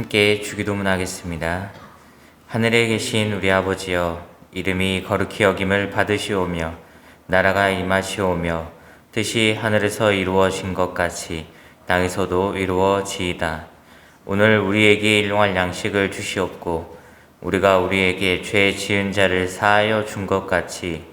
함께 주기도문 하겠습니다. 하늘에 계신 우리 아버지여, 이름이 거룩히 여김을 받으시오며 나라가 임하시오며 뜻이 하늘에서 이루어진 것 같이 땅에서도 이루어지이다. 오늘 우리에게 일용할 양식을 주시옵고 우리가 우리에게 죄 지은 자를 사하여 준 것 같이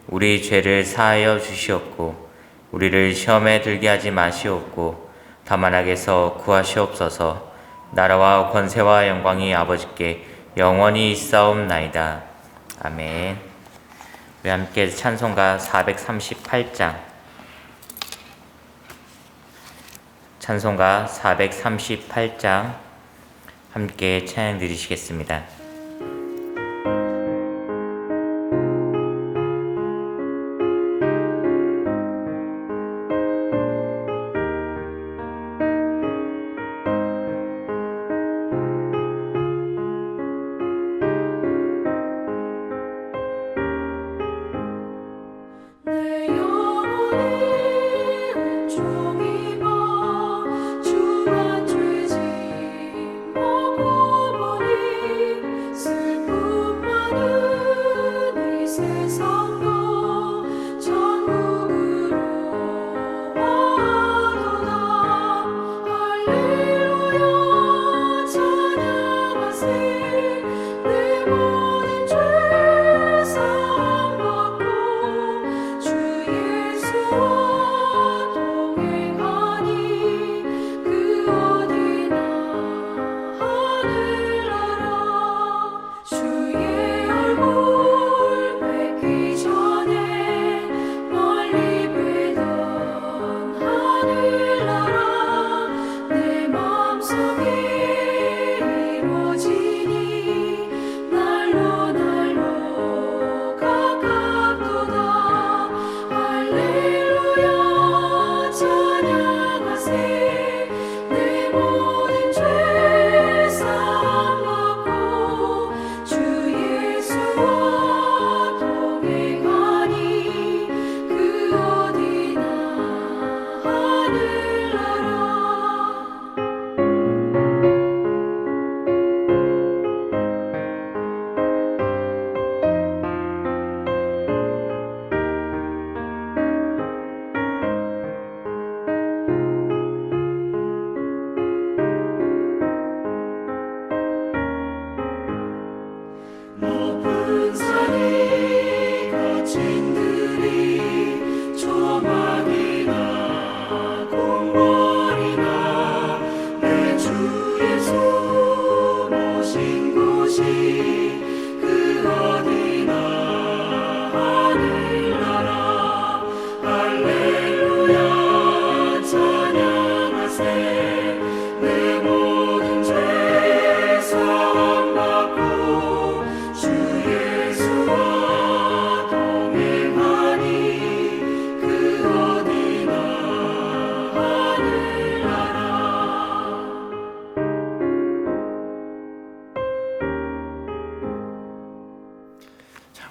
우리 죄를 사하여 주시옵고 우리를 시험에 들게 하지 마시옵고 다만 악에서 구하시옵소서. 나라와 권세와 영광이 아버지께 영원히 있사옵나이다. 아멘. 우리 함께 찬송가 438장 찬송가 438장 함께 찬양 드리시겠습니다.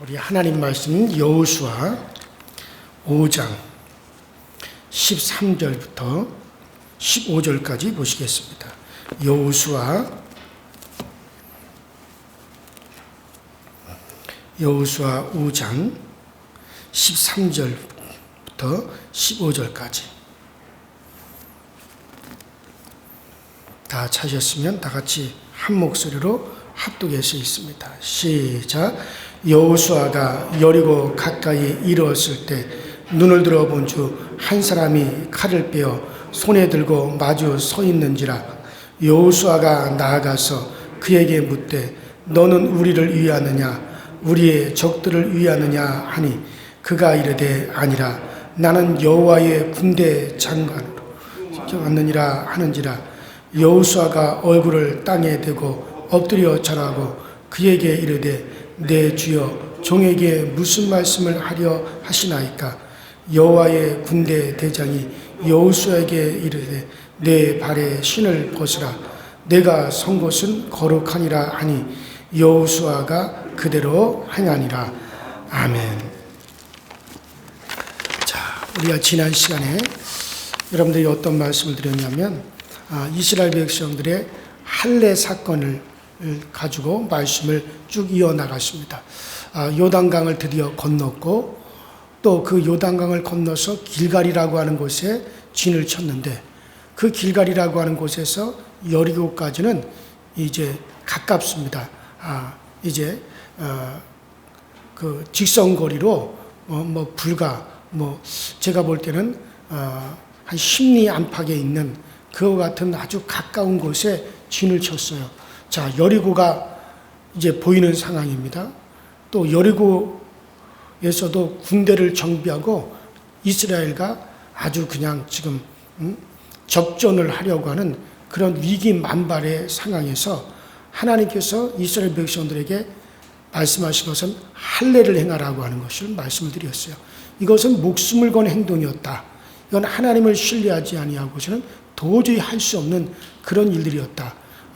우리 하나님 말씀 여호수아 5장 13절부터 15절까지 보시겠습니다. 여호수아 5장 13절부터 15절까지 다 찾으셨으면 다 같이 한 목소리로 합독해서 있습니다. 시작. 여호수아가 여리고 가까이 이르렀을 때 눈을 들어 본 주 한 사람이 칼을 빼어 손에 들고 마주 서 있는지라. 여호수아가 나아가서 그에게 묻되 너는 우리를 위하느냐 우리의 적들을 위하느냐 하니 그가 이르되 아니라 나는 여호와의 군대 장관으로 왔느니라 하는지라. 여호수아가 얼굴을 땅에 대고 엎드려 절하고 그에게 이르되 내 주여 종에게 무슨 말씀을 하려 하시나이까. 여호와의 군대 대장이 여호수아에게 이르되 내 발에 신을 벗으라. 내가 선 곳은 거룩하니라 하니 여호수아가 그대로 행하니라. 아멘. 자, 우리가 지난 시간에 여러분들이 어떤 말씀을 드렸냐면 이스라엘 백성들의 할례 사건을 가지고 말씀을 쭉 이어나갔습니다. 요단강을 드디어 건넜고 또 그 요단강을 건너서 길갈이라고 하는 곳에 진을 쳤는데 그 길갈이라고 하는 곳에서 여리고까지는 이제 가깝습니다. 이제 그 직선거리로 불과 제가 볼 때는 한 10리 안팎에 있는 그와 같은 아주 가까운 곳에 진을 쳤어요. 자, 여리고가 이제 보이는 상황입니다. 또 여리고에서도 군대를 정비하고 이스라엘과 아주 그냥 지금 접전을 하려고 하는 그런 위기 만발의 상황에서 하나님께서 이스라엘 백성들에게 말씀하신 것은 할례를 행하라고 하는 것을 말씀을 드렸어요. 이것은 목숨을 건 행동이었다. 이건 하나님을 신뢰하지 아니하고서는 도저히 할 수 없는 그런 일들이었다.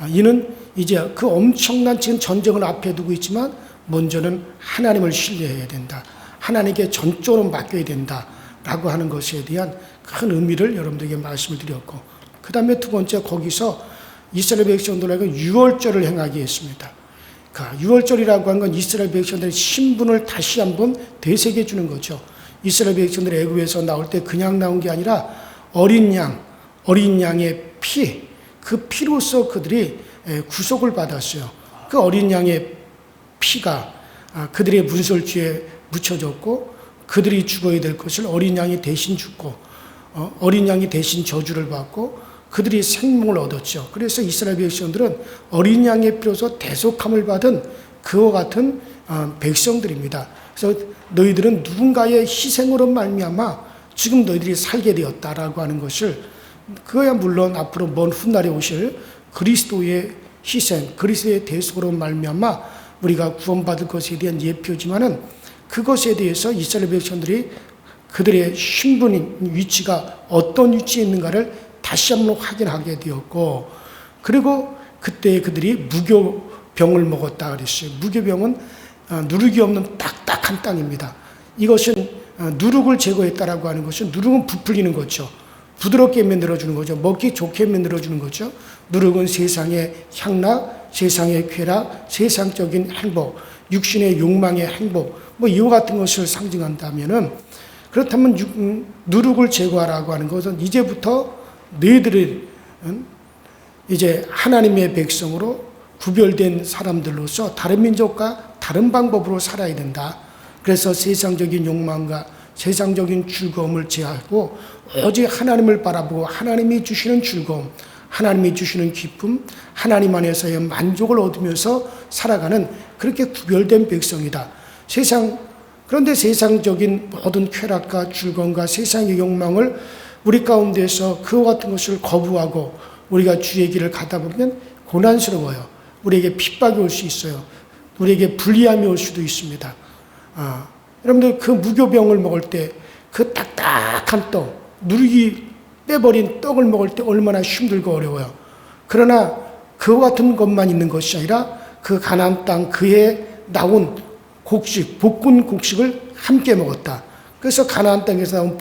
이는 이제 그 엄청난 지금 전쟁을 앞에 두고 있지만 먼저는 하나님을 신뢰해야 된다. 하나님께 전적으로 맡겨야 된다라고 하는 것에 대한 큰 의미를 여러분들에게 말씀을 드렸고, 그 다음에 두 번째 거기서 이스라엘 백성들에게 유월절을 행하게 했습니다. 유월절이라고 하는 건 이스라엘 백성들의 신분을 다시 한번 되새겨 주는 거죠. 이스라엘 백성들이 애굽에서 나올 때 그냥 나온 게 아니라 어린 양의 피, 그 피로서 그들이 구속을 받았어요. 그 어린 양의 피가 그들의 문설주에 묻혀졌고 그들이 죽어야 될 것을 어린 양이 대신 죽고 어린 양이 대신 저주를 받고 그들이 생명을 얻었죠. 그래서 이스라엘 백성들은 어린 양의 피로서 대속함을 받은 그와 같은 백성들입니다. 그래서 너희들은 누군가의 희생으로 말미암아 지금 너희들이 살게 되었다라고 하는 것을, 그거야 물론 앞으로 먼 훗날에 오실 그리스도의 희생, 그리스도의 대속으로 말미암아 우리가 구원받을 것에 대한 예표지만은 그것에 대해서 이스라엘 백성들이 그들의 신분 위치가 어떤 위치에 있는가를 다시 한번 확인하게 되었고, 그리고 그때 그들이 무교병을 먹었다 그랬어요. 무교병은 누룩이 없는 딱딱한 땅입니다. 이것은 누룩을 제거했다라고 하는 것은, 누룩은 부풀리는 거죠. 부드럽게 만들어주는 거죠. 먹기 좋게 만들어주는 거죠. 누룩은 세상의 향락, 세상의 쾌락, 세상적인 행복, 육신의 욕망의 행복, 이와 같은 것을 상징한다면은, 그렇다면 누룩을 제거하라고 하는 것은 이제부터 너희들이 이제 하나님의 백성으로 구별된 사람들로서 다른 민족과 다른 방법으로 살아야 된다. 그래서 세상적인 욕망과 세상적인 즐거움을 제하고 오직 하나님을 바라보고 하나님이 주시는 즐거움, 하나님이 주시는 기쁨, 하나님 안에서의 만족을 얻으면서 살아가는 그렇게 구별된 백성이다. 그런데 세상적인 모든 쾌락과 즐거움과 세상의 욕망을 우리 가운데서 그와 같은 것을 거부하고 우리가 주의 길을 가다 보면 고난스러워요. 우리에게 핍박이 올 수 있어요. 우리에게 불리함이 올 수도 있습니다. 여러분들 그 무교병을 먹을 때 그 딱딱한 떡, 누룩이 빼버린 떡을 먹을 때 얼마나 힘들고 어려워요. 그러나 그와 같은 것만 있는 것이 아니라 그 가나안 땅 그에 나온 곡식, 볶은 곡식을 함께 먹었다. 그래서 가나안 땅에서 나온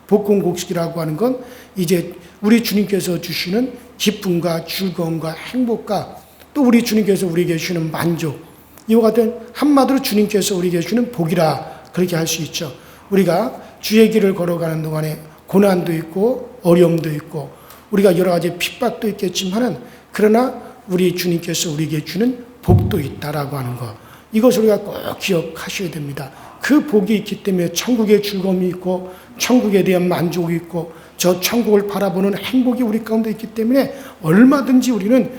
볶은 곡식이라고 하는 건 이제 우리 주님께서 주시는 기쁨과 즐거움과 행복과 또 우리 주님께서 우리에게 주시는 만족, 이와 같은 한마디로 주님께서 우리에게 주시는 복이라 그렇게 할 수 있죠. 우리가 주의 길을 걸어가는 동안에 고난도 있고 어려움도 있고 우리가 여러 가지 핍박도 있겠지만은, 그러나 우리 주님께서 우리에게 주는 복도 있다라고 하는 것, 이것을 우리가 꼭 기억하셔야 됩니다. 그 복이 있기 때문에 천국의 즐거움이 있고 천국에 대한 만족이 있고 저 천국을 바라보는 행복이 우리 가운데 있기 때문에 얼마든지 우리는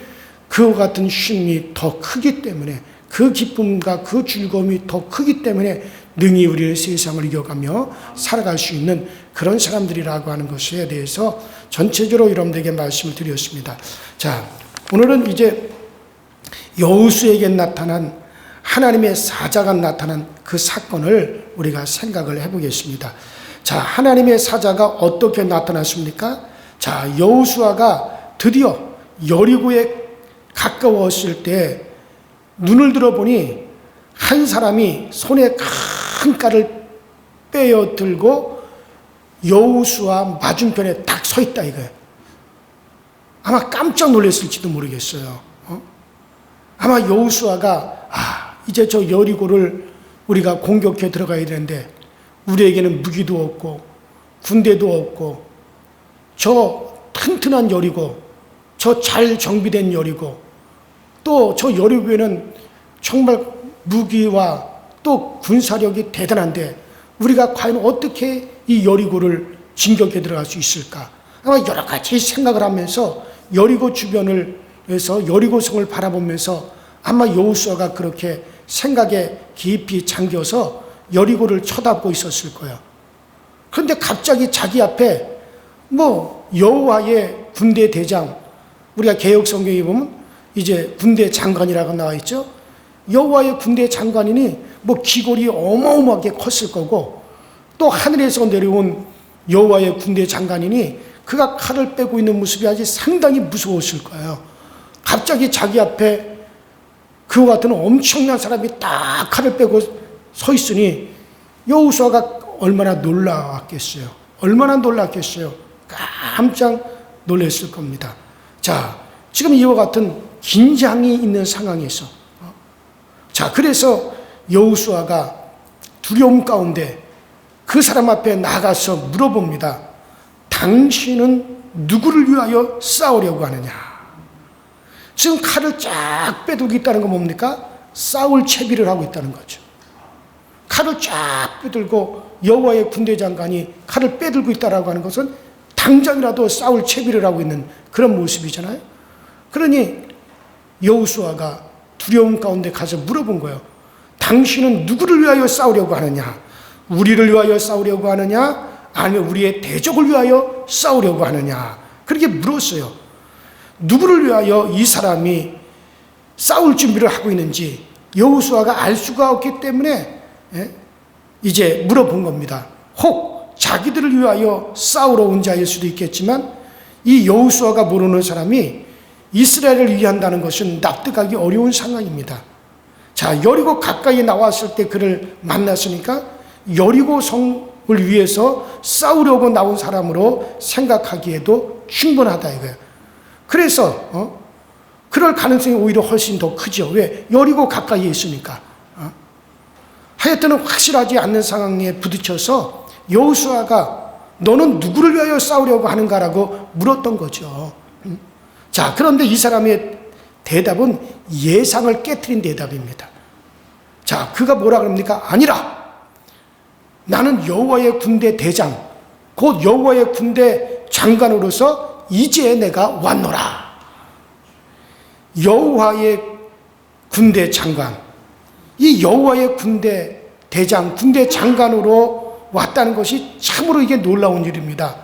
그와 같은 쉼이 더 크기 때문에, 그 기쁨과 그 즐거움이 더 크기 때문에 능히 우리는 세상을 이겨가며 살아갈 수 있는 그런 사람들이라고 하는 것에 대해서 전체적으로 여러분들에게 말씀을 드렸습니다. 자, 오늘은 이제 여호수에게 나타난 하나님의 사자가 나타난 그 사건을 우리가 생각을 해보겠습니다. 자, 하나님의 사자가 어떻게 나타났습니까? 자, 여호수아가 드디어 여리고에 가까웠을 때 눈을 들어보니 한 사람이 손에 큰 칼을 빼어 들고 여호수아 맞은편에 딱 서 있다 이거예요. 아마 깜짝 놀랐을지도 모르겠어요. 아마 여호수아가 이제 저 여리고를 우리가 공격해 들어가야 되는데 우리에게는 무기도 없고 군대도 없고 저 튼튼한 여리고, 저 잘 정비된 여리고, 또 저 여리고에는 정말 무기와 또 군사력이 대단한데 우리가 과연 어떻게 이 여리고를 진격해 들어갈 수 있을까? 아마 여러 가지 생각을 하면서 여리고 주변을 해서 여리고성을 바라보면서 아마 여호수아가 그렇게 생각에 깊이 잠겨서 여리고를 쳐다보고 있었을 거예요. 그런데 갑자기 자기 앞에 여호와의 군대 대장, 우리가 개역 성경에 보면 이제 군대 장관이라고 나와 있죠. 여호와의 군대 장관이니 기골이 어마어마하게 컸을 거고, 또 하늘에서 내려온 여호와의 군대 장관이니 그가 칼을 빼고 있는 모습이 아주 상당히 무서웠을 거예요. 갑자기 자기 앞에 그와 같은 엄청난 사람이 딱 칼을 빼고 서 있으니 여호수아가 얼마나 놀랐겠어요. 얼마나 놀랐겠어요. 깜짝 놀랐을 겁니다. 자, 지금 이와 같은 긴장이 있는 상황에서 그래서 여호수아가 두려움 가운데 그 사람 앞에 나가서 물어봅니다. 당신은 누구를 위하여 싸우려고 하느냐? 지금 칼을 쫙 빼들고 있다는 건 뭡니까? 싸울 채비를 하고 있다는 거죠. 칼을 쫙 빼들고 여호와의 군대 장관이 칼을 빼들고 있다라고 하는 것은 당장이라도 싸울 채비를 하고 있는 그런 모습이잖아요. 그러니 여호수아가 두려움 가운데 가서 물어본 거예요. 당신은 누구를 위하여 싸우려고 하느냐? 우리를 위하여 싸우려고 하느냐? 아니면 우리의 대적을 위하여 싸우려고 하느냐? 그렇게 물었어요. 누구를 위하여 이 사람이 싸울 준비를 하고 있는지 여호수아가 알 수가 없기 때문에 이제 물어본 겁니다. 혹 자기들을 위하여 싸우러 온 자일 수도 있겠지만 이 여호수아가 모르는 사람이 이스라엘을 위한다는 것은 납득하기 어려운 상황입니다. 자, 여리고 가까이 나왔을 때 그를 만났으니까 여리고 성을 위해서 싸우려고 나온 사람으로 생각하기에도 충분하다 이거예요. 그래서 그럴 가능성이 오히려 훨씬 더 크죠. 왜? 여리고 가까이에 있으니까. 하여튼 확실하지 않는 상황에 부딪혀서 여호수아가 너는 누구를 위하여 싸우려고 하는가라고 물었던 거죠. 자, 그런데 이 사람의 대답은 예상을 깨트린 대답입니다. 자, 그가 뭐라 그럽니까? 아니라 나는 여호와의 군대 대장, 곧 여호와의 군대 장관으로서 이제 내가 왔노라. 여호와의 군대 장관, 이 여호와의 군대 대장, 군대 장관으로 왔다는 것이 참으로 이게 놀라운 일입니다.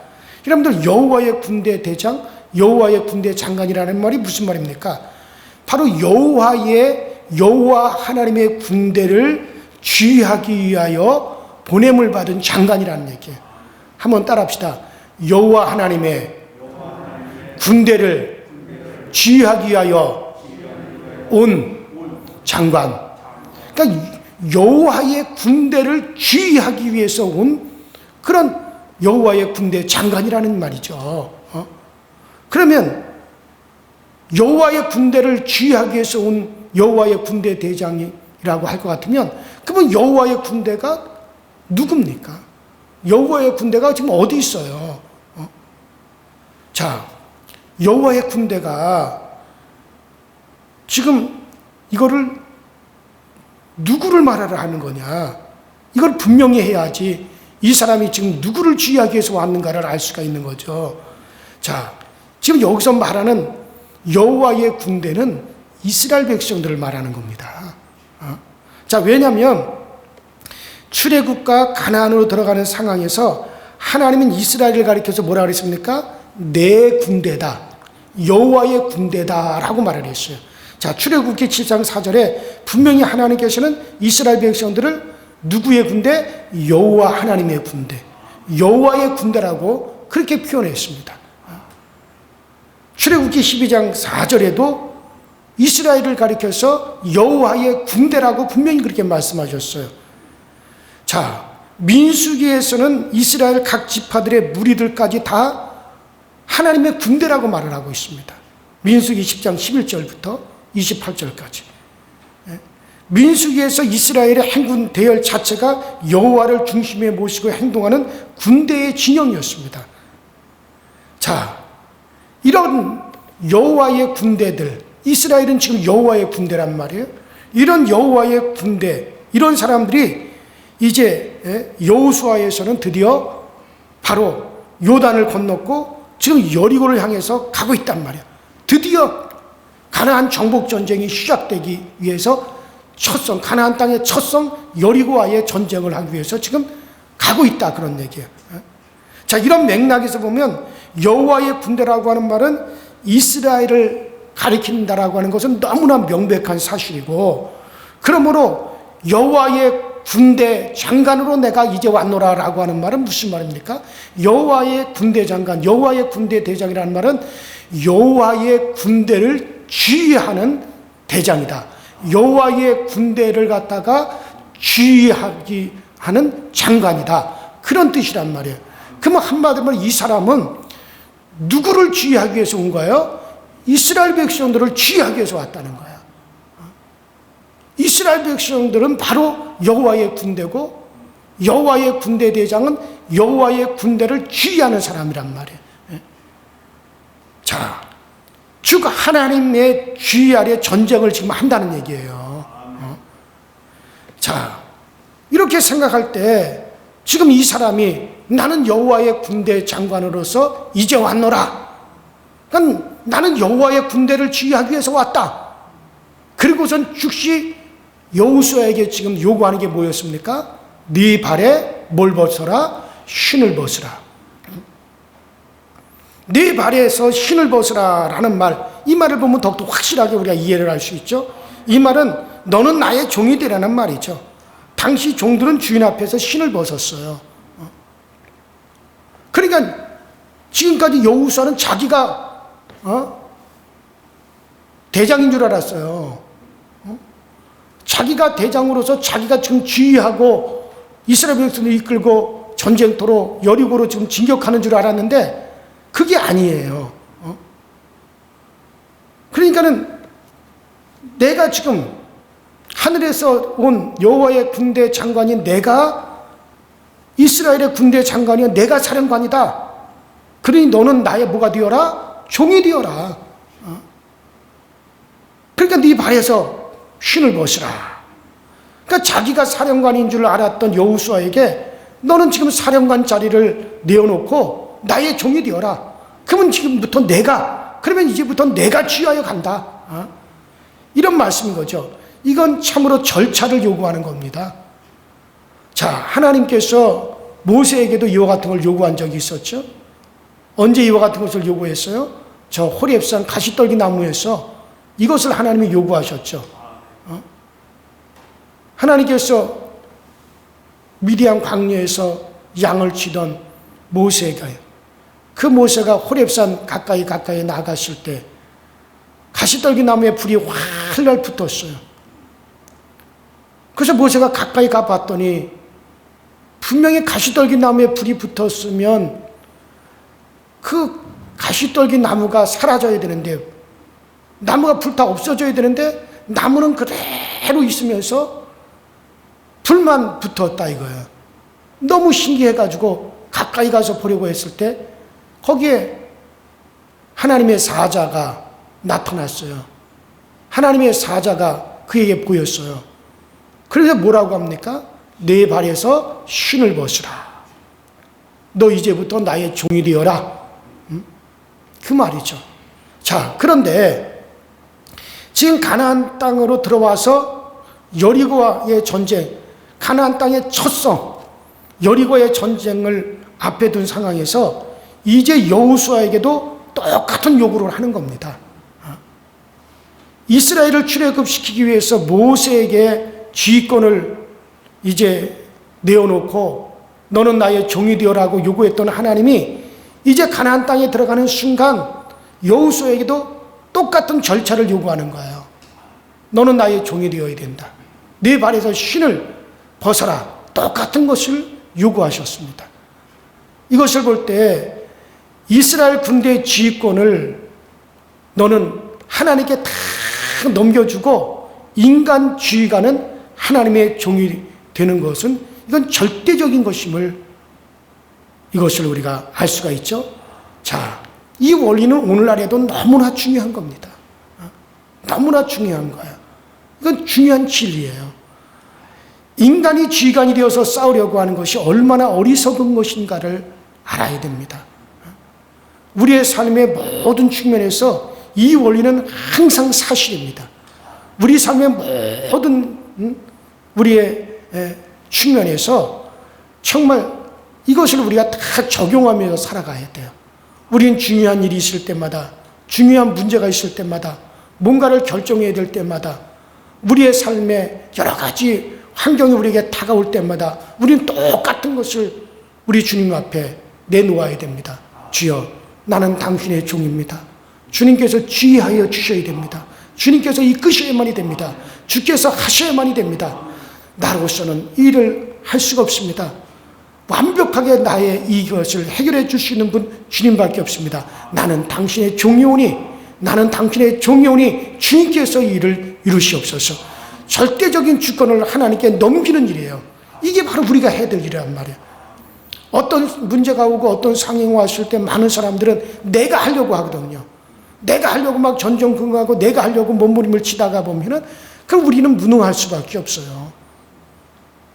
여러분들, 여호와의 군대 대장, 여호와의 군대 장관이라는 말이 무슨 말입니까? 바로 여호와 하나님의 군대를 주의하기 위하여 보냄을 받은 장관이라는 얘기예요. 한번 따라합시다. 여호와 하나님의 군대를 주의하기 위하여 온 장관. 그러니까 여호와의 군대를 주의하기 위해서 온 그런 여호와의 군대 장관이라는 말이죠. 그러면 여호와의 군대를 주의하기 위해서 온 여호와의 군대 대장이라고 할 것 같으면, 그러면 여호와의 군대가 누굽니까? 여호와의 군대가 지금 어디 있어요? 자, 여호와의 군대가 지금 이거를 누구를 말하러 하는 거냐? 이걸 분명히 해야지 이 사람이 지금 누구를 주의하기 위해서 왔는가를 알 수가 있는 거죠. 자, 지금 여기서 말하는 여호와의 군대는 이스라엘 백성들을 말하는 겁니다. 자, 왜냐하면 출애굽과 가나안으로 들어가는 상황에서 하나님은 이스라엘을 가리켜서 뭐라 그랬습니까? 내 군대다, 여호와의 군대다라고 말을 했어요. 자, 출애굽기 7장 4절에 분명히 하나님께서는 이스라엘 백성들을 누구의 군대? 여호와 하나님의 군대, 여호와의 군대라고 그렇게 표현했습니다. 출애굽기 12장 4절에도 이스라엘을 가리켜서 여호와의 군대라고 분명히 그렇게 말씀하셨어요. 자, 민수기에서는 이스라엘 각 지파들의 무리들까지 다 하나님의 군대라고 말을 하고 있습니다. 민수기 10장 11절부터 28절까지. 민수기에서 이스라엘의 행군 대열 자체가 여호와를 중심에 모시고 행동하는 군대의 진영이었습니다. 자, 이런 여호와의 군대들, 이스라엘은 지금 여호와의 군대란 말이에요. 이런 여호와의 군대, 이런 사람들이 이제 여호수아에서는 드디어 바로 요단을 건넜고 지금 여리고를 향해서 가고 있단 말이에요. 드디어 가나안 정복 전쟁이 시작되기 위해서 첫성, 가나안 땅의 첫성 여리고와의 전쟁을 하기 위해서 지금 가고 있다, 그런 얘기예요. 자, 이런 맥락에서 보면 여호와의 군대라고 하는 말은 이스라엘을 가리킨다라고 하는 것은 너무나 명백한 사실이고, 그러므로 여호와의 군대 장관으로 내가 이제 왔노라라고 하는 말은 무슨 말입니까? 여호와의 군대 장관, 여호와의 군대 대장이라는 말은 여호와의 군대를 지휘하는 대장이다. 여호와의 군대를 갖다가 지휘하기 하는 장관이다. 그런 뜻이란 말이에요. 그러면 한마디로 이 사람은 누구를 지휘하기 위해서 온 거예요? 이스라엘 백성들을 지휘하기 위해서 왔다는 거예요. 이스라엘 백성들은 바로 여호와의 군대고, 여호와의 군대 대장은 여호와의 군대를 지휘하는 사람이란 말이에요. 자, 즉 하나님의 지휘 아래 전쟁을 지금 한다는 얘기예요. 자, 이렇게 생각할 때 지금 이 사람이 나는 여호와의 군대 장관으로서 이제 왔노라. 그러니까 나는 여호와의 군대를 지휘하기 위해서 왔다. 그리고선 즉시 여호수아에게 지금 요구하는 게 뭐였습니까? 네 발에 뭘 벗어라? 신을 벗으라. 네 발에서 신을 벗으라 라는 말, 이 말을 보면 더욱더 확실하게 우리가 이해를 할 수 있죠. 이 말은 너는 나의 종이 되라는 말이죠. 당시 종들은 주인 앞에서 신을 벗었어요. 그러니까 지금까지 여호수아는 자기가 대장인 줄 알았어요. 자기가 대장으로서 자기가 지금 지휘하고 이스라엘 백성을 이끌고 전쟁터로 여리고로 지금 진격하는 줄 알았는데 그게 아니에요. 그러니까는 내가 지금 하늘에서 온 여호와의 군대 장관인 내가, 이스라엘의 군대 장관이여 내가 사령관이다. 그러니 너는 나의 뭐가 되어라? 종이 되어라. 그러니까 네 발에서 신을 벗으라. 그러니까 자기가 사령관인 줄 알았던 여호수아에게 너는 지금 사령관 자리를 내어놓고 나의 종이 되어라. 그러면 지금부터 그러면 이제부터 내가 지휘하여 간다. 이런 말씀인 거죠. 이건 참으로 절차를 요구하는 겁니다. 자, 하나님께서 모세에게도 이와 같은 걸 요구한 적이 있었죠. 언제 이와 같은 것을 요구했어요? 저 호렙산 가시떨기 나무에서 이것을 하나님이 요구하셨죠. 하나님께서 미디안 광야에서 양을 치던 모세가, 그 모세가 호렙산 가까이 나갔을 때 가시떨기 나무에 불이 활활 붙었어요. 그래서 모세가 가까이 가봤더니 분명히 가시떨기 나무에 불이 붙었으면 그 가시떨기 나무가 사라져야 되는데, 나무가 불타 없어져야 되는데 나무는 그대로 있으면서 불만 붙었다 이거예요. 너무 신기해가지고 가까이 가서 보려고 했을 때 거기에 하나님의 사자가 나타났어요. 하나님의 사자가 그에게 보였어요. 그래서 뭐라고 합니까? 내 발에서 신을 벗으라. 너 이제부터 나의 종이 되어라. 그 말이죠. 자, 그런데 지금 가나안 땅으로 들어와서 여리고와의 전쟁, 가나안 땅의 첫성 여리고의 전쟁을 앞에 둔 상황에서 이제 여호수아에게도 똑같은 요구를 하는 겁니다. 이스라엘을 출애굽시키기 위해서 모세에게 지휘권을 이제 내어놓고 너는 나의 종이 되어라고 요구했던 하나님이 이제 가나안 땅에 들어가는 순간 여호수아에게도 똑같은 절차를 요구하는 거예요. 너는 나의 종이 되어야 된다. 네 발에서 신을 벗어라. 똑같은 것을 요구하셨습니다. 이것을 볼 때 이스라엘 군대 지휘권을 너는 하나님께 다 넘겨주고 인간 지휘관은 하나님의 종이 되는 것은 이건 절대적인 것임을 이것을 우리가 알 수가 있죠. 자, 이 원리는 오늘날에도 너무나 중요한 겁니다. 너무나 중요한 거예요. 이건 중요한 진리예요. 인간이 지휘관이 되어서 싸우려고 하는 것이 얼마나 어리석은 것인가를 알아야 됩니다. 우리의 삶의 모든 측면에서 이 원리는 항상 사실입니다. 우리 삶의 모든 우리의 측면에서 정말 이것을 우리가 다 적용하면서 살아가야 돼요. 우리는 중요한 일이 있을 때마다, 중요한 문제가 있을 때마다, 뭔가를 결정해야 될 때마다, 우리의 삶에 여러 가지 환경이 우리에게 다가올 때마다 우리는 똑같은 것을 우리 주님 앞에 내놓아야 됩니다. 주여, 나는 당신의 종입니다. 주님께서 지휘하여 주셔야 됩니다. 주님께서 이끄셔야만이 됩니다. 주께서 하셔야만이 됩니다. 나로서는 일을 할 수가 없습니다. 완벽하게 나의 이것을 해결해 주시는 분 주님밖에 없습니다. 나는 당신의 종이오니, 나는 당신의 종이오니 주님께서 이 일을 이루시옵소서. 절대적인 주권을 하나님께 넘기는 일이에요. 이게 바로 우리가 해야 될 일이란 말이에요. 어떤 문제가 오고 어떤 상황이 왔을 때 많은 사람들은 내가 하려고 하거든요. 내가 하려고 막 전전긍긍하고 내가 하려고 몸부림을 치다가 보면은 그럼 우리는 무능할 수밖에 없어요.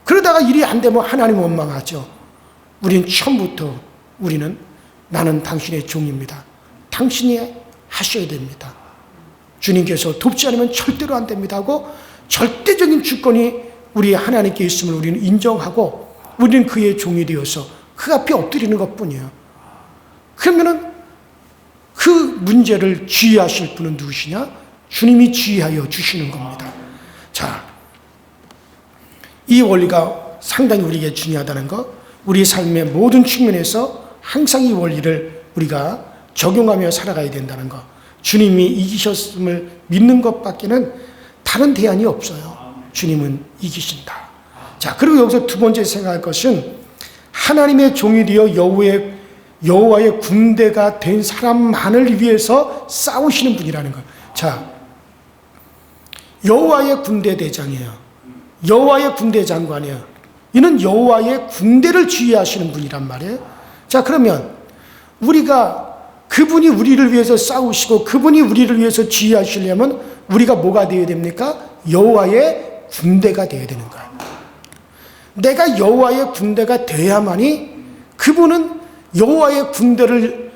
그러다가 일이 안 되면 하나님 원망하죠. 우리는 처음부터 우리는 나는 당신의 종입니다. 당신이 하셔야 됩니다. 주님께서 돕지 않으면 절대로 안 됩니다 하고 절대적인 주권이 우리 하나님께 있음을 우리는 인정하고 우리는 그의 종이 되어서 그 앞에 엎드리는 것뿐이에요. 그러면은 그 문제를 지휘하실 분은 누구시냐? 주님이 지휘하여 주시는 겁니다. 자, 이 원리가 상당히 우리에게 중요하다는 것, 우리 삶의 모든 측면에서 항상 이 원리를 우리가 적용하며 살아가야 된다는 것, 주님이 이기셨음을 믿는 것밖에는 다른 대안이 없어요. 주님은 이기신다. 자, 그리고 여기서 두 번째 생각할 것은 하나님의 종이 되어 여호와의 군대가 된 사람만을 위해서 싸우시는 분이라는 것. 자, 여호와의 군대 대장이에요. 여호와의 군대 장관이에요. 이는 여호와의 군대를 지휘하시는 분이란 말이에요. 자, 그러면 우리가 그분이 우리를 위해서 싸우시고 그분이 우리를 위해서 지휘하시려면 우리가 뭐가 되어야 됩니까? 여호와의 군대가 되어야 되는 거예요. 내가 여호와의 군대가 돼야만이 그분은 여호와의 군대를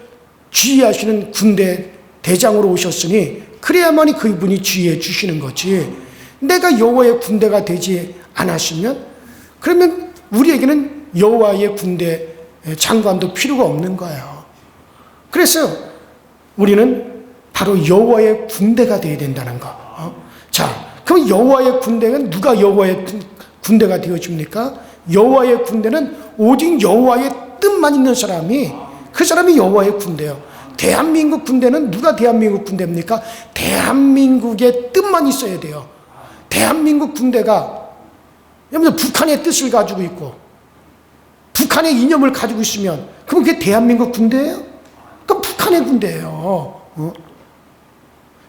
지휘하시는 군대 대장으로 오셨으니 그래야만이 그분이 지휘해 주시는 거지. 내가 여호와의 군대가 되지 않았으면 그러면 우리에게는 여호와의 군대 장관도 필요가 없는 거예요. 그래서 우리는 바로 여호와의 군대가 되어야 된다는 거. 자, 그럼 여호와의 군대는 누가 여호와의 군대가 되어줍니까? 여호와의 군대는 오직 여호와의 뜻만 있는 사람이, 그 사람이 여호와의 군대예요. 대한민국 군대는 누가 대한민국 군대입니까? 대한민국의 뜻만 있어야 돼요. 대한민국 군대가 여러분 북한의 뜻을 가지고 있고 북한의 이념을 가지고 있으면 그럼 그게 대한민국 군대예요? 그럼 북한의 군대예요.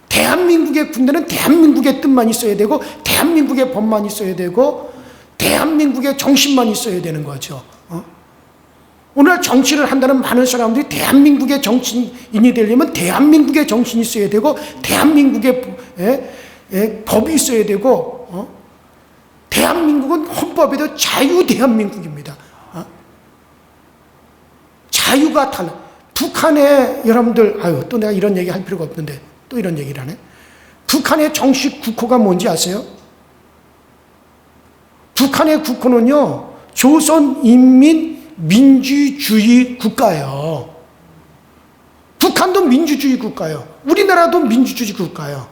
대한민국의 군대는 대한민국의 뜻만 있어야 되고 대한민국의 법만 있어야 되고 대한민국의 정신만 있어야 되는 거죠. 오늘 정치를 한다는 많은 사람들이 대한민국의 정치인이 되려면 대한민국의 정신이 있어야 되고 대한민국의 법이 있어야 되고 대한민국은 헌법에도 자유 대한민국입니다. 자유가 달라. 북한의 여러분들, 또 내가 이런 얘기 할 필요가 없는데 또 이런 얘기를 하네. 북한의 정식 국호가 뭔지 아세요? 북한의 국호는요, 조선인민민주주의 국가예요. 북한도 민주주의 국가예요. 우리나라도 민주주의 국가예요.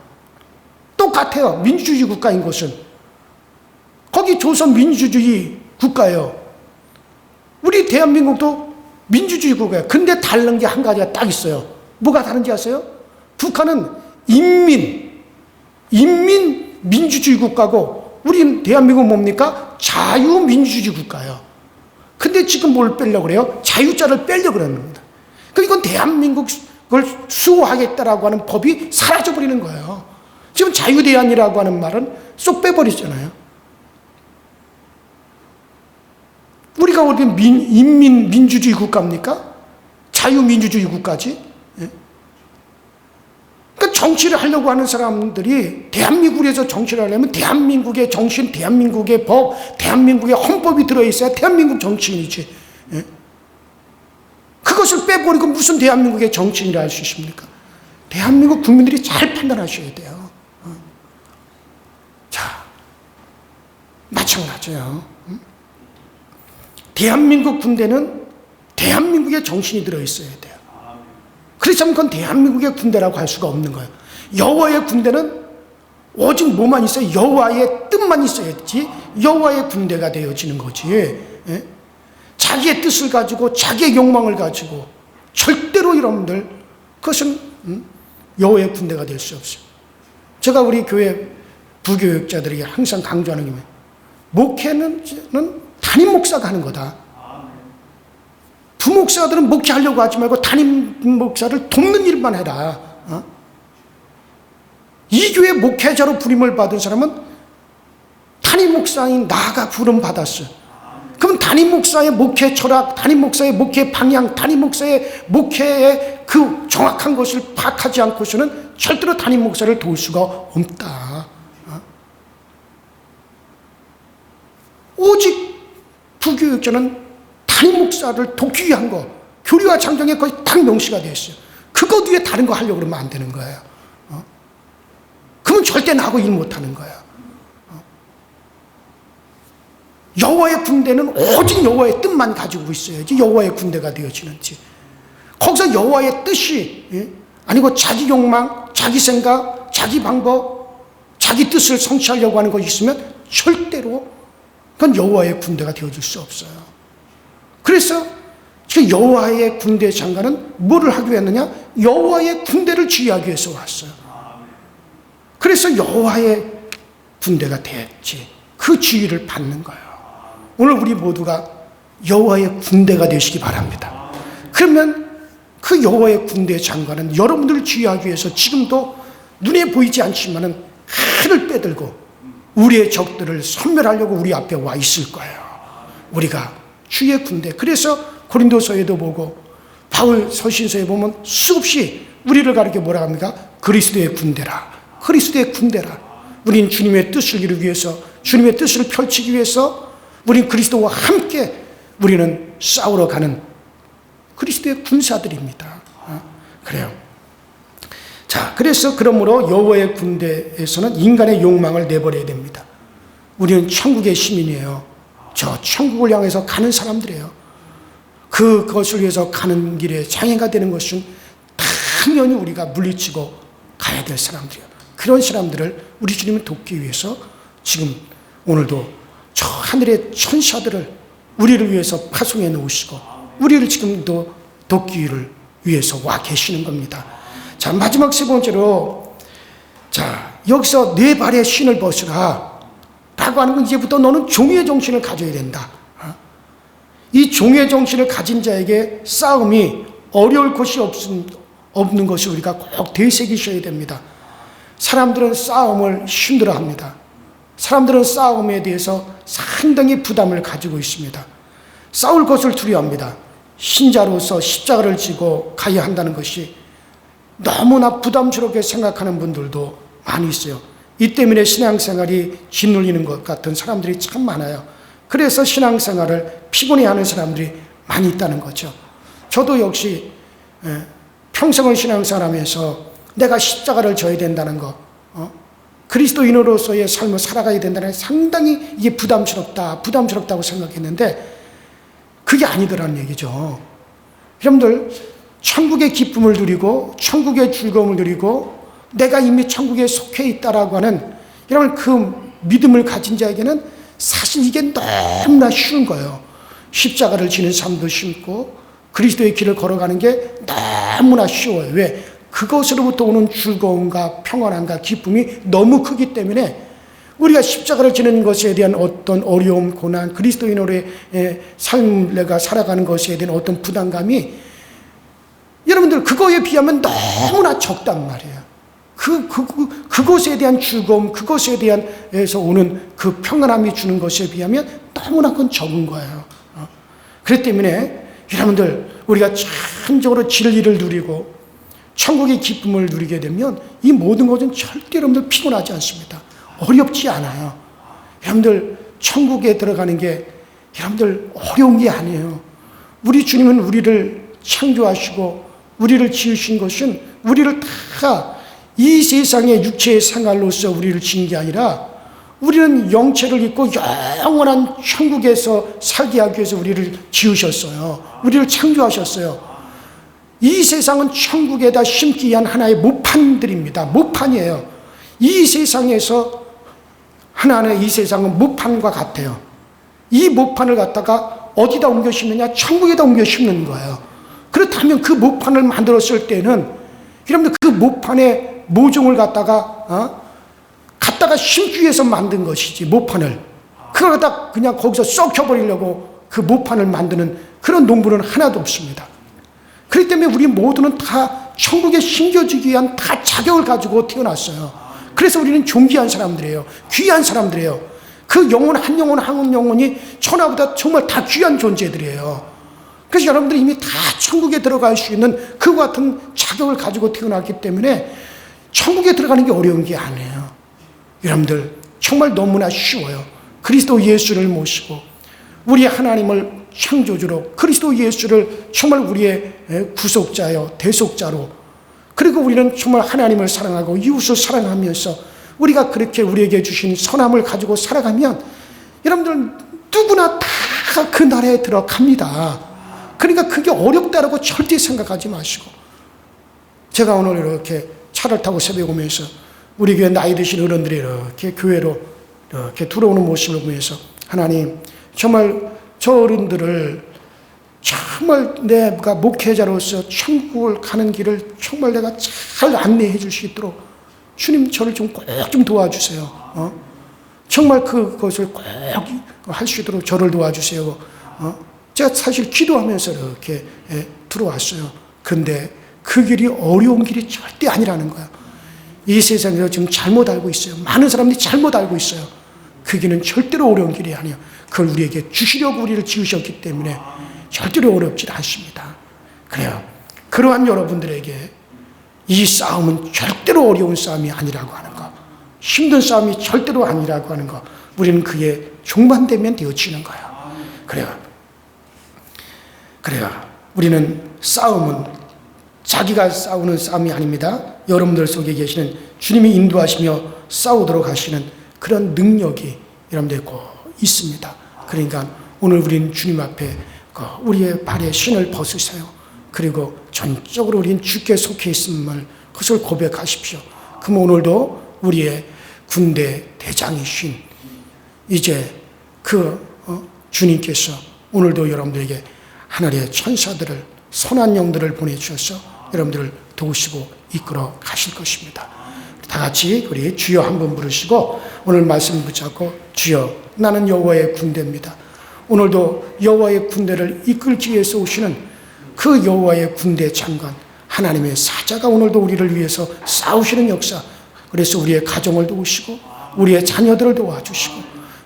똑같아요. 민주주의 국가인 것은. 거기 조선민주주의 국가예요. 우리 대한민국도 민주주의 국가예요. 근데 다른 게 한 가지가 딱 있어요. 뭐가 다른지 아세요? 북한은 인민민주주의 국가고 우리 대한민국은 뭡니까? 자유민주주의 국가예요. 근데 지금 뭘 빼려고 그래요? 자유자를 빼려고 그러는 겁니다. 그러니까 이건 대한민국을 수호하겠다라고 하는 법이 사라져버리는 거예요. 지금 자유대안이라고 하는 말은 쏙 빼버리잖아요. 우리가 어디 민주주의 국가입니까? 자유민주주의 국가지? 예? 그러니까 정치를 하려고 하는 사람들이 대한민국에서 정치를 하려면 대한민국의 정신, 대한민국의 법, 대한민국의 헌법이 들어있어야 대한민국 정치인이지. 예? 그것을 빼버리고 무슨 대한민국의 정치인이라 할 수 있습니까? 대한민국 국민들이 잘 판단하셔야 돼요. 자, 마찬가지예요. 대한민국 군대는 대한민국의 정신이 들어있어야 돼요. 그렇지 않으면 그건 대한민국의 군대라고 할 수가 없는 거예요. 여호와의 군대는 오직 뭐만 있어요? 여호와의 뜻만 있어야지 여호와의 군대가 되어지는 거지. 예? 자기의 뜻을 가지고 자기의 욕망을 가지고 절대로 여러분들 그것은 여호와의 군대가 될 수 없어요. 제가 우리 교회 부교육자들에게 항상 강조하는 게 목회는 담임 목사가 하는 거다. 부목사들은 목회하려고 하지 말고 담임 목사를 돕는 일만 해라. 이 교회 목회자로 부름을 받은 사람은 담임 목사인 나가 부름 받았어요. 그럼 담임 목사의 목회 철학, 담임 목사의 목회 방향, 담임 목사의 목회의 그 정확한 것을 파악하지 않고서는 절대로 담임 목사를 도울 수가 없다. 오직 부교육자는 담임 목사를 돕기 위한 거, 교리와 장정에 거의 딱 명시가 되어 있어요. 그것 위에 다른 거 하려고 그러면 안 되는 거예요. 그러면 절대 나하고 일 못하는 거예요. 여호와의 군대는 오직 여호와의 뜻만 가지고 있어야지 여호와의 군대가 되어지는지. 거기서 여호와의 뜻이 아니고 자기 욕망, 자기 생각, 자기 방법, 자기 뜻을 성취하려고 하는 것이 있으면 절대로 그건 여호와의 군대가 되어질 수 없어요. 그래서 지금 여호와의 군대 장관은 뭐를 하기 위했느냐? 여호와의 군대를 지휘하기 위해서 왔어요. 그래서 여호와의 군대가 됐지. 그 지휘를 받는 거예요. 오늘 우리 모두가 여호와의 군대가 되시기 바랍니다. 그러면 그 여호와의 군대 장관은 여러분들을 지휘하기 위해서 지금도 눈에 보이지 않지만은 칼을 빼들고 우리의 적들을 섬멸하려고 우리 앞에 와 있을 거예요. 우리가 주의 군대. 그래서 고린도서에도 보고 바울 서신서에 보면 수없이 우리를 가리켜 뭐라 합니까? 그리스도의 군대라. 그리스도의 군대라. 우린 주님의 뜻을 이루기 위해서, 주님의 뜻을 펼치기 위해서 우린 그리스도와 함께 우리는 싸우러 가는 그리스도의 군사들입니다. 그래요. 자, 그래서 그러므로 여호와의 군대에서는 인간의 욕망을 내버려야 됩니다. 우리는 천국의 시민이에요. 저 천국을 향해서 가는 사람들이에요. 그것을 위해서 가는 길에 장애가 되는 것은 당연히 우리가 물리치고 가야 될 사람들이에요. 그런 사람들을 우리 주님은 돕기 위해서 지금 오늘도 저 하늘의 천사들을 우리를 위해서 파송해 놓으시고 우리를 지금도 돕기를 위해서 와 계시는 겁니다. 자, 마지막 세 번째로, 자, 여기서 네 발의 신을 벗으라 라고 하는 건 이제부터 너는 종의 정신을 가져야 된다. 이 종의 정신을 가진 자에게 싸움이 어려울 것이 없는 것을 우리가 꼭 되새기셔야 됩니다. 사람들은 싸움을 힘들어합니다. 사람들은 싸움에 대해서 상당히 부담을 가지고 있습니다. 싸울 것을 두려워합니다. 신자로서 십자가를 지고 가야 한다는 것이 너무나 부담스럽게 생각하는 분들도 많이 있어요. 이 때문에 신앙생활이 짓눌리는 것 같은 사람들이 참 많아요. 그래서 신앙생활을 피곤해하는 사람들이 많이 있다는 거죠. 저도 역시 평생을 신앙생활하면서 내가 십자가를 져야 된다는 것, 그리스도인으로서의 삶을 살아가야 된다는 게 상당히 이게 부담스럽다고 생각했는데 그게 아니더라는 얘기죠. 여러분들 천국의 기쁨을 누리고 천국의 즐거움을 누리고 내가 이미 천국에 속해 있다라고 하는 여러분 그 믿음을 가진 자에게는 사실 이게 너무나 쉬운 거예요. 십자가를 지는 삶도 쉽고 그리스도의 길을 걸어가는 게 너무나 쉬워요. 왜? 그것으로부터 오는 즐거움과 평안함과 기쁨이 너무 크기 때문에 우리가 십자가를 지는 것에 대한 어떤 어려움, 고난, 그리스도인으로의 삶을 내가 살아가는 것에 대한 어떤 부담감이 여러분들 그거에 비하면 너무나 적단 말이에요. 그것에 대한 즐거움, 그것에 대한에서 오는 그 평안함이 주는 것에 비하면 너무나 그건 적은 거예요. 그렇기 때문에 여러분들 우리가 참적으로 진리를 누리고 천국의 기쁨을 누리게 되면 이 모든 것은 절대 여러분들 피곤하지 않습니다. 어렵지 않아요. 여러분들 천국에 들어가는 게 여러분들 어려운 게 아니에요. 우리 주님은 우리를 창조하시고 우리를 지으신 것은 우리를 다 이 세상의 육체의 생활로서 우리를 지은 게 아니라 우리는 영체를 입고 영원한 천국에서 살게 하기 위해서 우리를 지으셨어요. 우리를 창조하셨어요. 이 세상은 천국에다 심기 위한 하나의 모판들입니다. 모판이에요. 이 세상에서 하나는 이 세상은 모판과 같아요. 이 모판을 갖다가 어디다 옮겨 심느냐? 천국에다 옮겨 심는 거예요. 그렇다면 그 모판을 만들었을 때는 여러분들 그 모판에 모종을 갖다가 심기 위해서 만든 것이지, 모판을. 그걸 갖다 그냥 거기서 썩혀버리려고 그 모판을 만드는 그런 농부는 하나도 없습니다. 그렇기 때문에 우리 모두는 다 천국에 심겨지기 위한 다 자격을 가지고 태어났어요. 그래서 우리는 존귀한 사람들이에요. 귀한 사람들이에요. 그 영혼 한 영혼 한 영혼이 천하보다 정말 다 귀한 존재들이에요. 그래서 여러분들이 이미 다 천국에 들어갈 수 있는 그 같은 자격을 가지고 태어났기 때문에 천국에 들어가는 게 어려운 게 아니에요. 여러분들 정말 너무나 쉬워요. 그리스도 예수를 모시고 우리 하나님을 창조주로, 그리스도 예수를 정말 우리의 구속자요 대속자로, 그리고 우리는 정말 하나님을 사랑하고 이웃을 사랑하면서 우리가 그렇게 우리에게 주신 선함을 가지고 살아가면 여러분들 누구나 다 그 나라에 들어갑니다. 그러니까 그게 어렵다라고 절대 생각하지 마시고, 제가 오늘 이렇게 차를 타고 새벽 오면서 우리 교회 나이 드신 어른들이 이렇게 교회로 이렇게 들어오는 모습을 보면서 하나님 정말 저 어른들을 정말 내가 목회자로서 천국을 가는 길을 정말 내가 잘 안내해 줄 수 있도록 주님 저를 좀 꼭 좀 도와주세요. 정말 그것을 꼭 할 수 있도록 저를 도와주세요. 제가 사실 기도하면서 이렇게 들어왔어요. 근데 그 길이 어려운 길이 절대 아니라는 거야. 이 세상에서 지금 잘못 알고 있어요. 많은 사람들이 잘못 알고 있어요. 그 길은 절대로 어려운 길이 아니에요. 그걸 우리에게 주시려고 우리를 지으셨기 때문에 절대로 어렵지 않습니다. 그래요. 그러한 여러분들에게 이 싸움은 절대로 어려운 싸움이 아니라고 하는 거, 힘든 싸움이 절대로 아니라고 하는 거, 우리는 그에 종반되면 되어지는 거예요. 그래요. 우리는 싸움은 자기가 싸우는 싸움이 아닙니다. 여러분들 속에 계시는 주님이 인도하시며 싸우도록 하시는 그런 능력이 여러분들에 꼭 있습니다. 그러니까 오늘 우리는 주님 앞에 우리의 발에 신을 벗으세요. 그리고 전적으로 우리는 주께 속해 있음을 그것을 고백하십시오. 그럼 오늘도 우리의 군대 대장이신 이제 그 주님께서 오늘도 여러분들에게 하늘의 천사들을, 선한 영들을 보내주셔서 여러분들을 도우시고 이끌어 가실 것입니다. 다 같이 우리 주여 한번 부르시고 오늘 말씀 붙잡고, 주여 나는 여호와의 군대입니다. 오늘도 여호와의 군대를 이끌기 위해서 오시는 그 여호와의 군대 장관 하나님의 사자가 오늘도 우리를 위해서 싸우시는 역사, 그래서 우리의 가정을 도우시고 우리의 자녀들을 도와주시고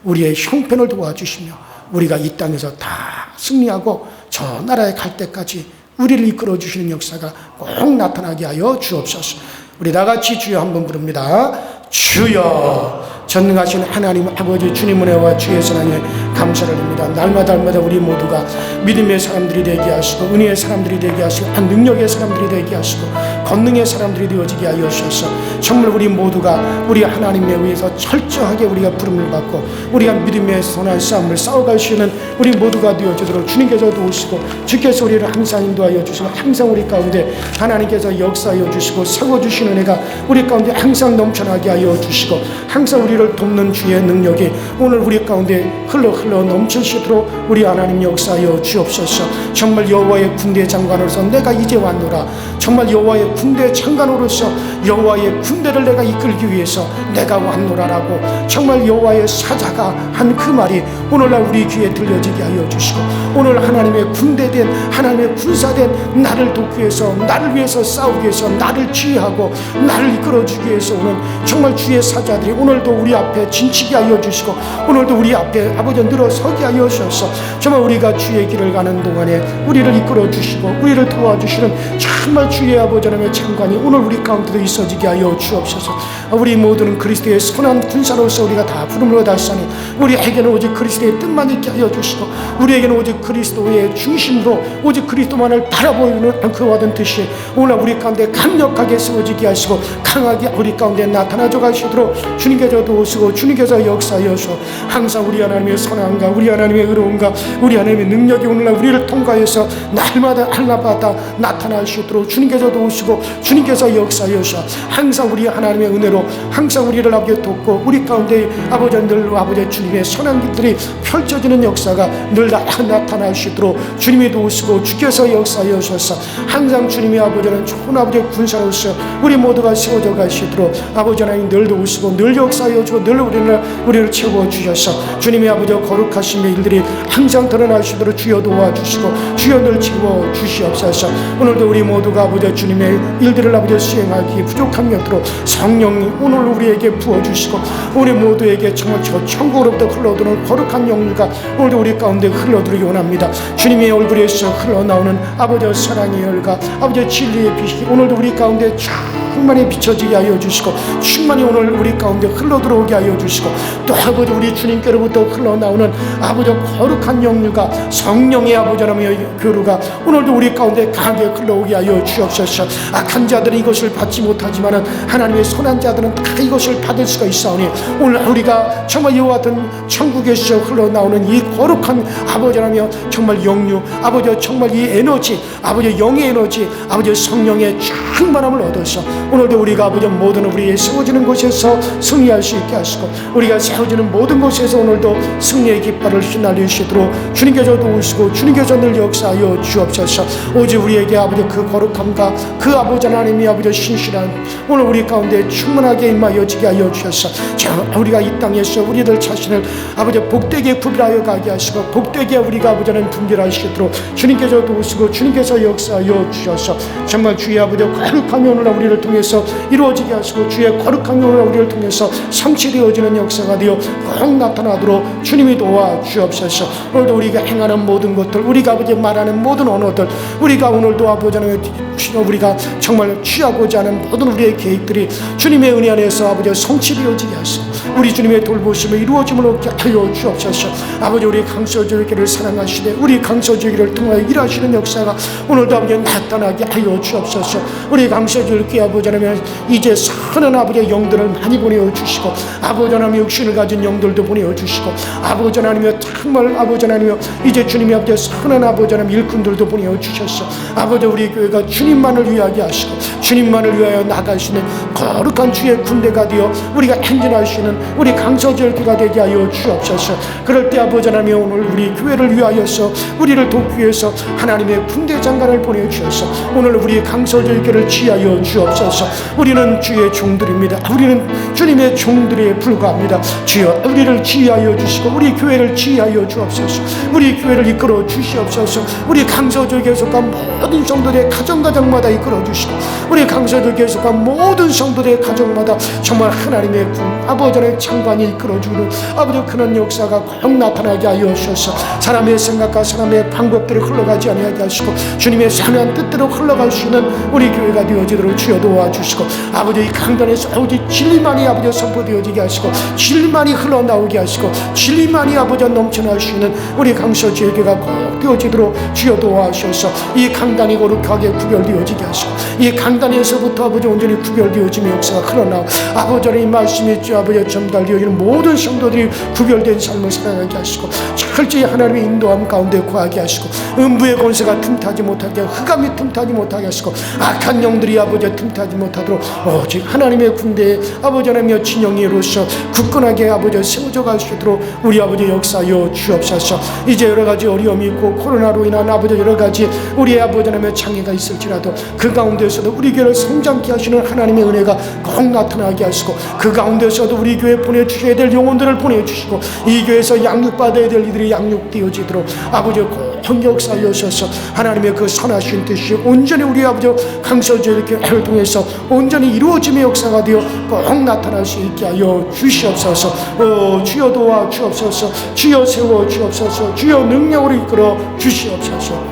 우리의 형편을 도와주시며 우리가 이 땅에서 다 승리하고 저 나라에 갈 때까지 우리를 이끌어 주시는 역사가 꼭 나타나게 하여 주옵소서. 우리 다 같이 주여 한번 부릅니다. 주여, 전능하신 하나님 아버지 주님 은혜와 주의 사랑에 감사를 드립니다. 날마다 우리 모두가 믿음의 사람들이 되게 하시고 은혜의 사람들이 되게 하시고 능력의 사람들이 되게 하시고 권능의 사람들이 되어지게 하여 주셔서 정말 우리 모두가 우리 하나님에 의해서 철저하게 우리가 부름을 받고 우리가 믿음의 선한 싸움을 싸워갈 수 있는 우리 모두가 되어지도록 주님께서 도우시고 주께서 우리를 항상 인도하여 주시고 항상 우리 가운데 하나님께서 역사하여 주시고 세워주시는 은혜가 우리 가운데 항상 넘쳐나게 하여 주시고 항상 우리를 돕는 주의 능력이 오늘 우리 가운데 흘러 넘치시도록 우리 하나님 역사하여 주옵소서. 정말 여호와의 군대 장관으로서 내가 이제 왔노라. 정말 여호와의 군대 장관으로서 여호와의 군대를 내가 이끌기 위해서 내가 왔노라라고 정말 여호와의 사자가 한 그 말이 오늘날 우리 귀에 들려지게 하여 주시고, 오늘 하나님의 군대된 하나님의 군사된 나를 돕기 위해서, 나를 위해서 싸우기 위해서, 나를 지휘하고 나를 이끌어주기 위해서 오늘 정말 주의 사자들이 오늘도 우리 앞에 진치게 하여 주시고, 오늘도 우리 앞에 아버지 늘어서게 하여 주셔서 정말 우리가 주의 길을 가는 동안에 우리를 이끌어 주시고 우리를 도와주시는 정말 주의 아버지 하나님의 장관이 오늘 우리 가운데도 있어지게 하여 주옵소서. 우리 모두는 그리스도의 선한 군사로서 우리가 다 부름을 받았으니 우리에게는 오직 그리스도의 뜻만 있게 하여 주시고, 우리에게는 오직 그리스도의 중심으로 오직 그리스도만을 바라보는 그와 같은 뜻이 오늘 우리 가운데 강력하게 세워지게 하시고 강하게 우리 가운데 나타나져 가시도록 주님께서 도우시고 주님께서 역사하여서 항상 우리 하나님의 선함과 우리 하나님의 의로움과 우리 하나님의 능력이 오늘날 우리를 통과해서 날마다 하나마다 나타나시도록 주님께서 도우시고 주님께서 역사하여서 항상 우리 하나님의 은혜로 항상 우리를 아버지 돕고 우리 가운데 아버지 늘 아버지 주님의 선한 길들이 펼쳐지는 역사가 늘 나타나시도록 주님이 도우시고 주께서 역사하여서 항상 주님의 아버지는 좋은 아버지의 군사로서 우리 모두가 세워져 가시도록 아버지 하나님 늘 도우시고 늘 역사하여주고 늘 우리를 채워주셔서 주님의 아버지 거룩하심의 일들이 항상 드러나시도록 주여 도와주시고 주여 늘 채워주시옵소서. 오늘도 우리 모두가 아버지 주님의 일들을 아버지 수행하기 부족한 것으로 성령이 오늘 우리에게 부어주시고 우리 모두에게 정말 저 천국으로부터 흘러드는 거룩한 영류가 오늘도 우리 가운데 흘러들기 원합니다. 주님의 얼굴에서 흘러나오는 아버지의 사랑의 열과 아버지의 진리의 빛이 오늘도 우리 가운데 충만히 비춰지게 하여 주시고 충만히 오늘 우리 가운데 흘러들어오게 하여 주시고 또 아버지 우리 주님께로부터 흘러나오는 아버지 거룩한 영류가 성령의 아버지라며 교류가 오늘도 우리 가운데 강하게 흘러오게 하여 주옵소서. 악한 자들은 이것을 받지 못하지만 하나님의 선한 자들은 다 이것을 받을 수가 있사오니 오늘 우리가 정말 이와 같은 천국에서 흘러나오는 이 거룩한 아버지라며 정말 영류 아버지 정말 이 에너지 아버지 영의 에너지 아버지 성령의 충만함을 얻어서 오늘도 우리가 아버지 모든 우리의 세워지는 곳에서 승리할 수 있게 하시고 우리가 세워지는 모든 곳에서 오늘도 승리의 깃발을 휘날리시도록 주님께서 도우시고 주님께서 늘 역사하여 주옵소서. 오직 우리에게 아버지 그 거룩함과 그 아버지 하나님이 아버지 신실한 오늘 우리 가운데 충만하게 임하여지게 하여 주셔서 우리가 이 땅에서 우리들 자신을 아버지 복되게 구별하여 가게 하시고 복되게 우리가 아버지는 분별하시도록 주님께서 도우시고 주님께서 역사하여 주셔서 정말 주의 아버지 거룩함이 오늘 우리를 통해서 이루어지게 하시고 주의 거룩함이 오늘 우리를 통해서 성취되어지는 역사가 되어 꼭 나타나도록 주님이 도와주옵소서. 오늘도 우리가 행하는 모든 것들 우리가 아버지 말하는 모든 언어들 우리가 오늘도 아버지 우리가 정말 취하고자 하는 모든 우리의 계획들이 주님의 은혜 안에서 아버지 성취되어지게 하시고 우리 주님의 돌보심을 이루어짐을 얻게 하여 주옵소서. 아버지 우리 강서절기를 사랑하시되 우리 강서절기를 통하여 일하시는 역사가 오늘도 아버지 나타나게 하여 주옵소서. 우리 강서절기 아버지 하나님 이제 선한 아버지의 영들을 많이 보내어주시고 아버지 하나님 육신을 가진 영들도 보내어주시고 아버지 하나님 정말 아버지 하나님 이제 주님의 아버지 선한 아버지 하나님 일꾼들도 보내어주셔서 아버지 우리 교회가 주님만을 위하게 하시고 주님만을 위하여 나가시는 거룩한 주의 군대가 되어 우리가 행진할 수 있는 우리 강서절기가 되게 하여 주옵소서. 그럴 때 아버지 하나님 오늘 우리 교회를 위하여서 우리를 돕기 위해서 하나님의 군대 장관을 보내주셔서 오늘 우리 강서절기를 지하여 주옵소서. 우리는 주의 종들입니다. 우리는 주님의 종들에 불과합니다. 주여 우리를 지휘하여 주시고 우리 교회를 지휘하여 주옵소서. 우리 교회를 이끌어 주시옵소서. 우리 강서절기에 속한 모든 성도들의 가정마다 이끌어 주시고 우리 강서절기에 속한 모든 성도들의 가정마다 정말 하나님의 군 아버지의 장관이 이끌어주는 아버지 그런 역사가 꼭 나타나게 하여 주셔서 사람의 생각과 사람의 방법대로 흘러가지 아니하게 하시고 주님의 선한 뜻대로 흘러갈 수 있는 우리 교회가 되어지도록 주여 도와주시고 아버지 이 강단에서 오직 진리만이 아버지 선포되어지게 하시고 진리만이 흘러나오게 하시고 진리만이 아버지 넘쳐날 수 있는 우리 강서지혜교가 꼭 되어지도록 주여 도와주셔서 이 강단이 거룩하게 구별되어지게 하시고 이 강단에서부터 아버지 온전히 구별되어지며 역사가 흘러나오 아버지 이 말씀이 주 아버지 전달되어 있는 모든 성도들이 구별된 삶을 살아가게 하시고 철저히 하나님의 인도함 가운데 거하게 하시고 음부의 권세가 틈타지 못하게 흑암이 틈타지 못하게 하시고 악한 영들이 아버지 틈타지 못하도록 오직 하나님의 군대에 아버지 하나님의 진영이로서 굳건하게 아버지 세워져 갈 수 있도록 우리 아버지 역사여 주옵소서. 이제 여러 가지 어려움이 있고 코로나로 인한 아버지 여러 가지 우리의 아버지 하나님의 장애가 있을지라도 그 가운데서도 우리 교회를 성장케 하시는 하나님의 은혜가 꼭 나타나게 하시고 그 가운데서도 우리 교회 보내주셔야 될 영혼들을 보내주시고 이 교회에서 양육받아야 될 이들이 양육되어지도록 아버지 꼭 역사여 주셔서 하나님의 그 선하신 뜻이 온전히 우리 아버지 강서주의 교회를 통해서 온전히 이루어짐의 역사가 되어 꼭 나타날 수 있게 하여 주시옵소서. 주여 도와 주옵소서. 주여 세워 주옵소서. 주여 능력으로 이끌어 주시옵소서.